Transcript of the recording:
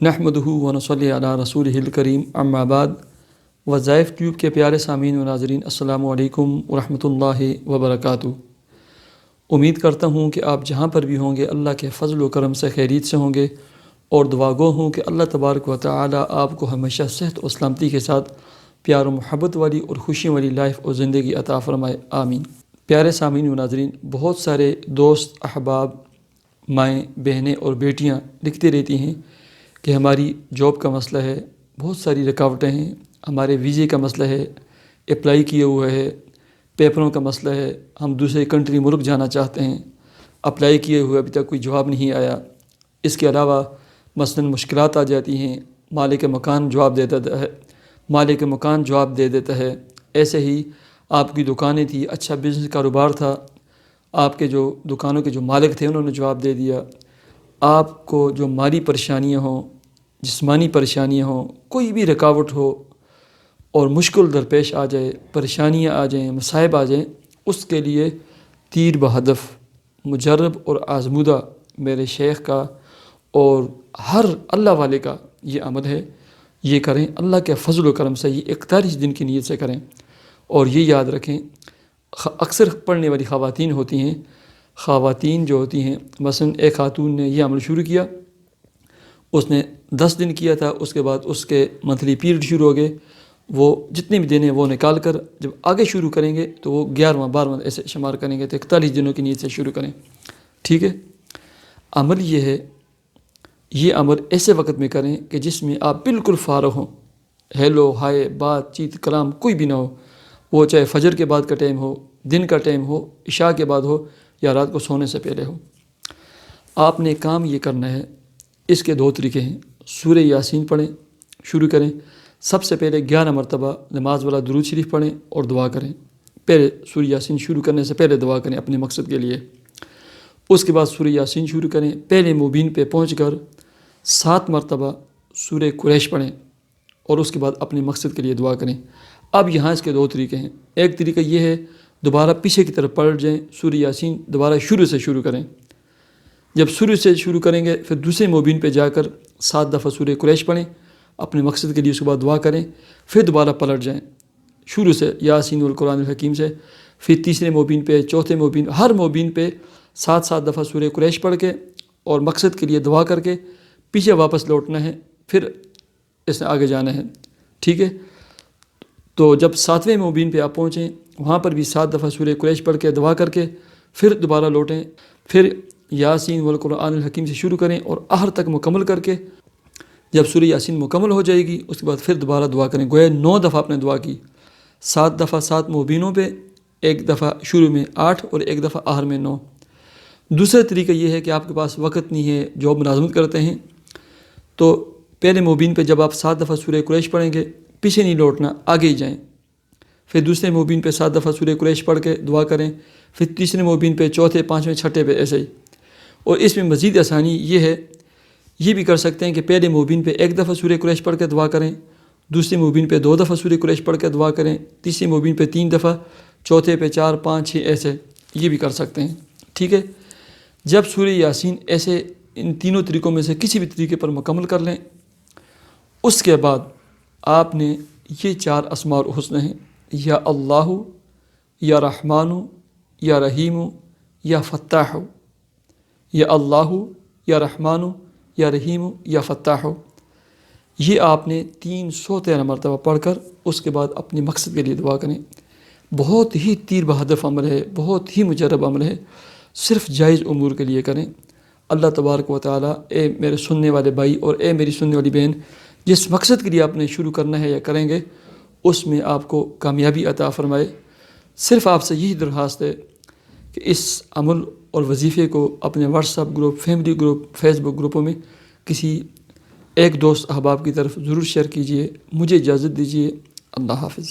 نحمدہ ونصلی علی رسولہ الکریم اما بعد۔ وظائف ٹیوب کے پیارے سامعین و ناظرین، السلام علیکم ورحمۃ اللہ وبرکاتہ۔ امید کرتا ہوں کہ آپ جہاں پر بھی ہوں گے اللہ کے فضل و کرم سے خیریت سے ہوں گے، اور دعا گو ہوں کہ اللہ تبارک و تعالی آپ کو ہمیشہ صحت و سلامتی کے ساتھ پیار و محبت والی اور خوشیوں والی لائف اور زندگی عطا فرمائے، آمین۔ پیارے سامعین و ناظرین، بہت سارے دوست، احباب، مائیں، بہنیں اور بیٹیاں لکھتے رہتی ہیں کہ ہماری جاب کا مسئلہ ہے، بہت ساری رکاوٹیں ہیں، ہمارے ویزے کا مسئلہ ہے، اپلائی کیے ہوئے ہے، پیپروں کا مسئلہ ہے، ہم دوسرے کنٹری ملک جانا چاہتے ہیں، اپلائی کیے ہوئے ابھی تک کوئی جواب نہیں آیا۔ اس کے علاوہ مثلاً مشکلات آ جاتی ہیں، مالک مکان جواب دے دیتا ہے۔ ایسے ہی آپ کی دکانیں تھی، اچھا بزنس کاروبار تھا، آپ کے جو دکانوں کے جو مالک تھے انہوں نے جواب دے دیا۔ آپ کو جو مالی پریشانیاں ہوں، جسمانی پریشانیاں ہوں، کوئی بھی رکاوٹ ہو اور مشکل درپیش آ جائے، پریشانیاں آ جائیں، مصائب آ جائیں، اس کے لیے تیر بہدف، مجرب اور آزمودہ میرے شیخ کا اور ہر اللہ والے کا یہ عمل ہے۔ یہ کریں، اللہ کے فضل و کرم سے یہ 41 دن کی نیت سے کریں، اور یہ یاد رکھیں اکثر پڑھنے والی خواتین ہوتی ہیں، خواتین جو ہوتی ہیں، مثلا ایک خاتون نے یہ عمل شروع کیا، اس نے 10 دن کیا تھا، اس کے بعد اس کے منتھلی پیریڈ شروع ہو گئے، وہ جتنے بھی دن ہیں وہ نکال کر جب آگے شروع کریں گے تو وہ 11واں 12واں ایسے شمار کریں گے، تو 41 دنوں کی نیت سے شروع کریں، ٹھیک ہے۔ عمل یہ ہے، یہ عمل ایسے وقت میں کریں کہ جس میں آپ بالکل فارغ ہوں، ہیلو ہائے بات چیت کلام کوئی بھی نہ ہو، وہ چاہے فجر کے بعد کا ٹائم ہو، دن کا ٹائم ہو، عشاء کے بعد ہو، یا رات کو سونے سے پہلے ہو۔ آپ نے کام یہ کرنا ہے، اس کے 2 طریقے ہیں۔ سورہ یاسین پڑھیں، شروع کریں، سب سے پہلے 11 مرتبہ نماز والا درود شریف پڑھیں اور دعا کریں۔ پہلے سورہ یاسین شروع کرنے سے پہلے دعا کریں اپنے مقصد کے لیے۔ اس کے بعد سورہ یاسین شروع کریں، پہلے مبین پہ پہنچ کر 7 مرتبہ سورہ قریش پڑھیں، اور اس کے بعد اپنے مقصد کے لیے دعا کریں۔ اب یہاں اس کے 2 طریقے ہیں۔ ایک طریقہ یہ ہے، دوبارہ پیچھے کی طرف پلٹ جائیں، سورہ یاسین دوبارہ شروع سے شروع کریں۔ جب شروع سے شروع کریں گے پھر دوسرے مبین پہ جا کر 7 دفعہ سورہ قریش پڑھیں اپنے مقصد کے لیے، اس کے بعد دعا کریں، پھر دوبارہ پلٹ جائیں شروع سے یاسین والقرآن الحکیم سے، پھر تیسرے مبین پہ، چوتھے مبین، ہر مبین پہ 7 دفعہ سورہ قریش پڑھ کے اور مقصد کے لیے دعا کر کے پیچھے واپس لوٹنا ہے، پھر اس نے آگے جانا ہے، ٹھیک ہے۔ تو جب 7ویں مبین پہ آپ پہنچیں وہاں پر بھی 7 دفعہ سورہ قریش پڑھ کے دعا کر کے پھر دوبارہ لوٹیں، پھر یاسین والقرآن الحکیم سے شروع کریں اور آخر تک مکمل کر کے جب سورہ یاسین مکمل ہو جائے گی اس کے بعد پھر دوبارہ دعا کریں۔ گویا 9 دفعہ آپ نے دعا کی، 7 دفعہ 7 مبینوں پہ، 1 دفعہ شروع میں 8 اور 1 دفعہ آخر میں 9۔ دوسرا طریقہ یہ ہے کہ آپ کے پاس وقت نہیں ہے، جاب ملازمت کرتے ہیں، تو پہلے مبین پہ جب آپ 7 دفعہ سورہ قریش پڑھیں گے پیچھے نہیں لوٹنا، آگے ہی جائیں، پھر دوسرے مبین پہ 7 دفعہ سورہ قریش پڑھ کے دعا کریں، پھر تیسرے مبین پہ، چوتھے، پانچویں، چھٹے پہ، ایسے ہی۔ اور اس میں مزید آسانی یہ ہے، یہ بھی کر سکتے ہیں کہ پہلے مبین پہ 1 دفعہ سورہ قریش پڑھ کے دعا کریں، دوسرے مبین پہ 2 دفعہ سورہ قریش پڑھ کے دعا کریں، تیسرے مبین پہ 3 دفعہ، چوتھے پہ 4، 5، 6، ایسے یہ بھی کر سکتے ہیں، ٹھیک ہے۔ جب سورہ یاسین ایسے ان تینوں طریقوں میں سے کسی بھی طریقے پر مکمل کر لیں، اس کے بعد آپ نے یہ 4 اسماء الحسنی ہیں، یا اللہ، یا رحمان، یا رحیم، یا فتاح، یا اللہ، یا رحمان، یا رحیم، یا فتاح، یہ آپ نے 313 مرتبہ پڑھ کر اس کے بعد اپنے مقصد کے لیے دعا کریں۔ بہت ہی تیر بہدف عمل ہے، بہت ہی مجرب عمل ہے، صرف جائز امور کے لیے کریں۔ اللہ تبارک و تعالیٰ، اے میرے سننے والے بھائی اور اے میری سننے والی بہن، جس مقصد کے لیے آپ نے شروع کرنا ہے یا کریں گے اس میں آپ کو کامیابی عطا فرمائے۔ صرف آپ سے یہی درخواست ہے کہ اس عمل اور وظیفے کو اپنے WhatsApp group, family group, Facebook گروپوں میں کسی ایک دوست احباب کی طرف ضرور شیئر کیجیے۔ مجھے اجازت دیجیے، اللہ حافظ۔